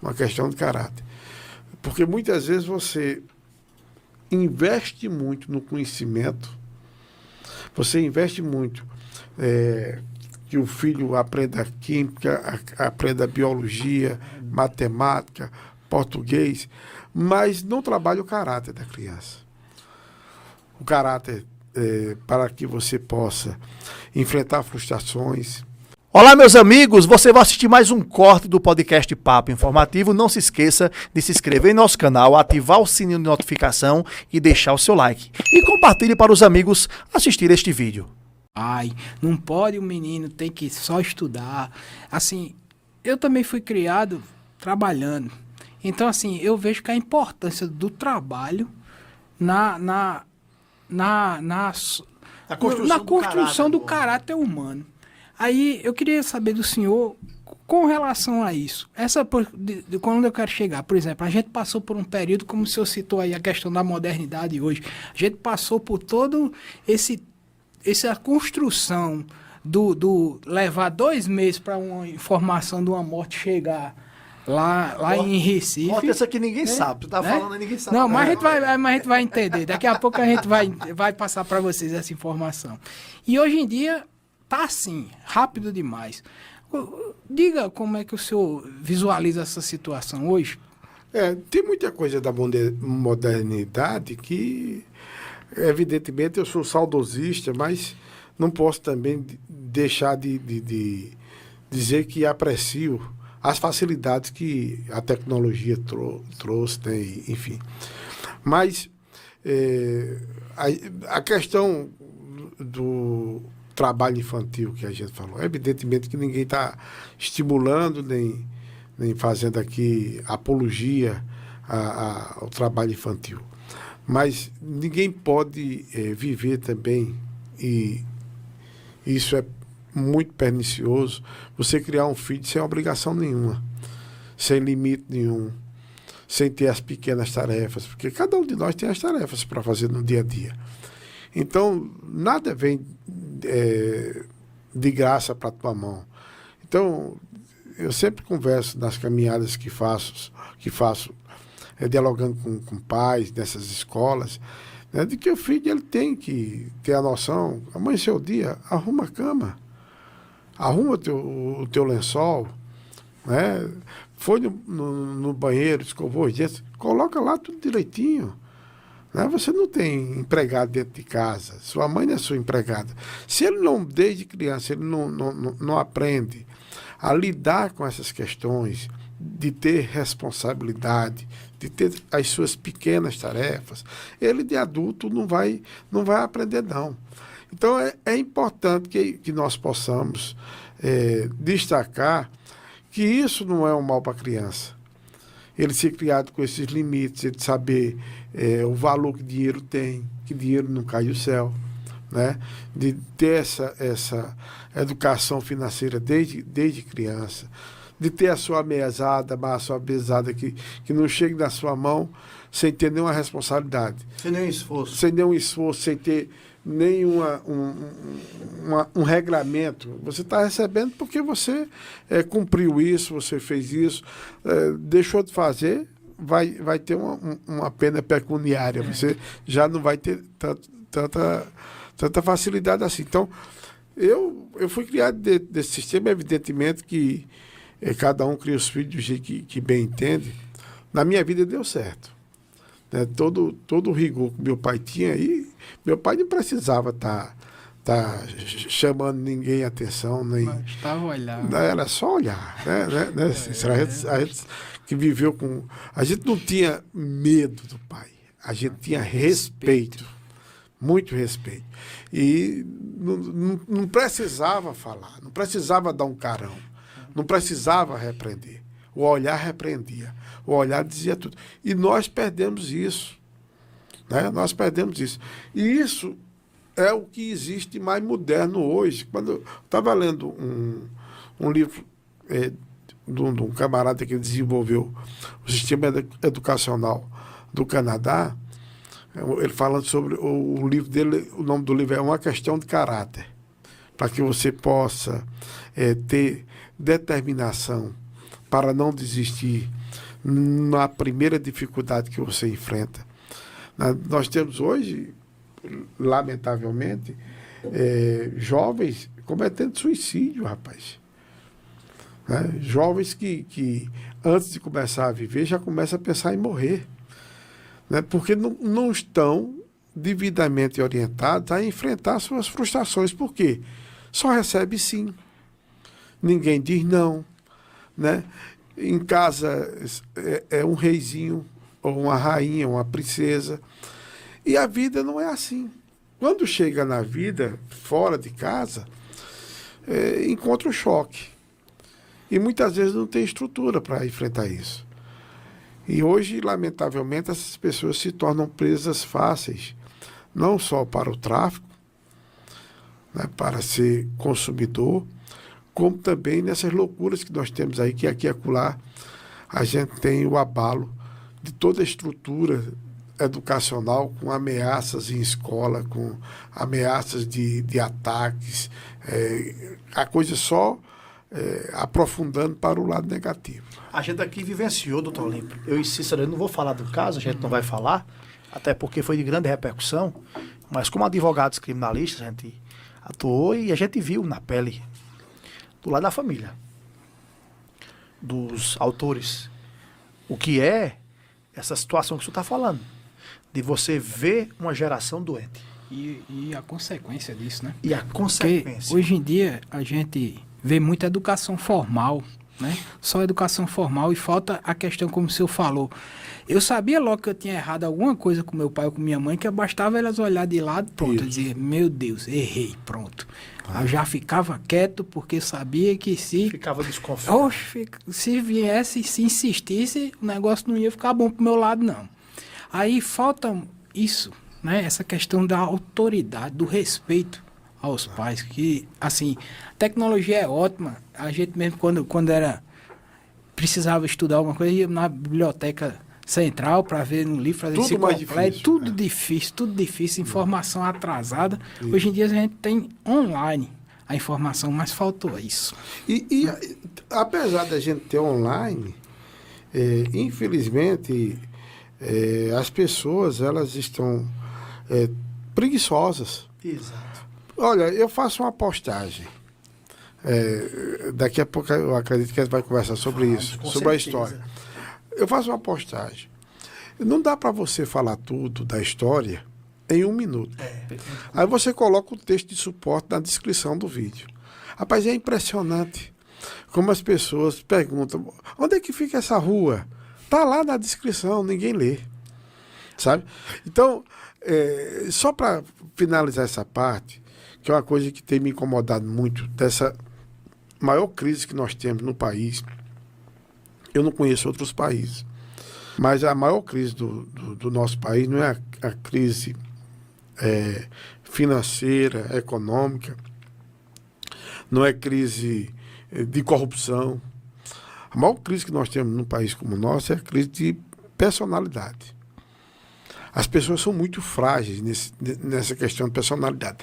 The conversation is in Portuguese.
uma questão de caráter. Porque muitas vezes você investe muito no conhecimento, você investe muito que o filho aprenda química, aprenda biologia, matemática, português, mas não trabalha o caráter da criança. O caráter para que você possa enfrentar frustrações. Olá, meus amigos, você vai assistir mais um corte do podcast Papo Informativo. Não se esqueça de se inscrever em nosso canal, ativar o sininho de notificação e deixar o seu like. E compartilhe para os amigos assistir este vídeo. Ai, não pode, o menino tem que só estudar. Assim, eu também fui criado trabalhando. Então, assim, eu vejo que a importância do trabalho na construção do caráter humano. Aí eu queria saber do senhor com relação a isso. Quando eu quero chegar, por exemplo, a gente passou por um período, como o senhor citou aí a questão da modernidade hoje, a gente passou por todo essa construção do levar 2 meses para uma informação de uma morte chegar lá em Recife. Morte essa que ninguém sabe, tu tá falando e ninguém sabe. Não, mas a gente vai entender. Daqui a pouco a gente vai passar para vocês essa informação. E hoje em dia tá assim, rápido demais. Diga como é que o senhor visualiza essa situação hoje. Tem muita coisa da modernidade que, evidentemente, eu sou saudosista, mas não posso também deixar de dizer que aprecio as facilidades que a tecnologia trouxe, né, enfim. Mas a questão do trabalho infantil que a gente falou, evidentemente que ninguém está estimulando nem fazendo aqui apologia ao trabalho infantil. Mas ninguém pode viver também, e isso é muito pernicioso, você criar um filho sem obrigação nenhuma, sem limite nenhum, sem ter as pequenas tarefas, porque cada um de nós tem as tarefas para fazer no dia a dia. Então, nada vem de graça para a tua mão. Então, eu sempre converso nas caminhadas que faço dialogando com pais dessas escolas, né, de que o filho ele tem que ter a noção, amanheceu o dia, arruma a cama, arruma o teu lençol, né, foi no banheiro, escovou os dentes, coloca lá tudo direitinho. Né? Você não tem empregado dentro de casa, sua mãe não é sua empregada. Se ele não, desde criança, ele não aprende a lidar com essas questões, de ter responsabilidade, de ter as suas pequenas tarefas, ele de adulto não vai aprender, não. Então, é importante que nós possamos destacar que isso não é um mal para a criança. Ele ser criado com esses limites, ele saber o valor que dinheiro tem, que dinheiro não cai do céu, né? De ter essa educação financeira desde criança, de ter a sua mesada, a sua mesada que não chegue na sua mão sem ter nenhuma responsabilidade. Sem nenhum esforço. Sem nenhum esforço, sem ter um regramento. Você está recebendo porque você cumpriu isso, você fez isso, deixou de fazer, vai ter uma pena pecuniária. Você já não vai ter tanta facilidade assim. Então, eu fui criado desse sistema, evidentemente que cada um cria os filhos do jeito que bem entende. Na minha vida deu certo. Né? Todo o rigor que meu pai tinha aí, meu pai não precisava estar chamando ninguém a atenção. Estava olhando. Era só olhar. Né? A gente que viveu com... A gente não tinha medo do pai. A gente tinha respeito. Muito respeito. E não precisava falar, não precisava dar um carão, não precisava repreender. O olhar repreendia, o olhar dizia tudo. E nós perdemos isso. Né? Nós perdemos isso. E isso é o que existe mais moderno hoje. Quando eu estava lendo um livro de um camarada que desenvolveu o sistema educacional do Canadá, ele falando sobre o livro dele, o nome do livro é Uma Questão de Caráter, para que você possa ter determinação, para não desistir na primeira dificuldade que você enfrenta. Nós temos hoje, lamentavelmente, jovens cometendo suicídio, rapaz. Né? Jovens que antes de começar a viver, já começam a pensar em morrer. Né? Porque não estão devidamente orientados a enfrentar suas frustrações. Por quê? Só recebe sim. Ninguém diz não. Né? Em casa é um reizinho, ou uma rainha, uma princesa. E a vida não é assim. Quando chega na vida, fora de casa, encontra o choque. E muitas vezes não tem estrutura para enfrentar isso. E hoje, lamentavelmente, essas pessoas se tornam presas fáceis, não só para o tráfico, né, para ser consumidor, como também nessas loucuras que nós temos aí, que aqui e acolá a gente tem o abalo de toda a estrutura educacional, com ameaças em escola, com ameaças de ataques, a coisa só aprofundando para o lado negativo. A gente aqui vivenciou, doutor Olímpio. Eu insisto, eu não vou falar do caso, a gente não vai falar, até porque foi de grande repercussão, mas como advogados criminalistas, a gente atuou e a gente viu na pele, do lado da família, dos autores, o que é essa situação que o senhor está falando, de você ver uma geração doente. E a consequência disso, né? E a consequência. Porque hoje em dia a gente vê muita educação formal, né? Só educação formal, e falta a questão, como o senhor falou. Eu sabia logo que eu tinha errado alguma coisa com meu pai ou com minha mãe, que bastava elas olhar de lado, pronto, e dizer, meu Deus, errei, pronto. Eu já ficava quieto, porque sabia que se... Ficava desconfiado. Oxe, se viesse, se insistisse, o negócio não ia ficar bom pro meu lado, não. Aí falta isso, né? Essa questão da autoridade, do respeito aos pais, que, assim, a tecnologia é ótima. A gente mesmo, quando precisava estudar alguma coisa, ia na biblioteca central para ver no livro, fazer tudo mais difícil. Tudo difícil, informação atrasada. Isso. Hoje em dia a gente tem online a informação, mas faltou isso. E apesar da gente ter online, infelizmente, as pessoas, elas estão preguiçosas. Exato. Olha, eu faço uma postagem. Daqui a pouco eu acredito que a gente vai conversar sobre isso, sobre certeza. A história. Eu faço uma postagem. Não dá para você falar tudo da história em 1 minuto. Aí você coloca o texto de suporte na descrição do vídeo. Rapaz, é impressionante como as pessoas perguntam, onde é que fica essa rua? Tá lá na descrição, ninguém lê. Sabe? Então, só para finalizar essa parte, que é uma coisa que tem me incomodado muito, dessa maior crise que nós temos no país. Eu não conheço outros países, mas a maior crise do nosso país não é a crise financeira, econômica, não é crise de corrupção. A maior crise que nós temos num país como o nosso é a crise de personalidade. As pessoas são muito frágeis nessa questão de personalidade.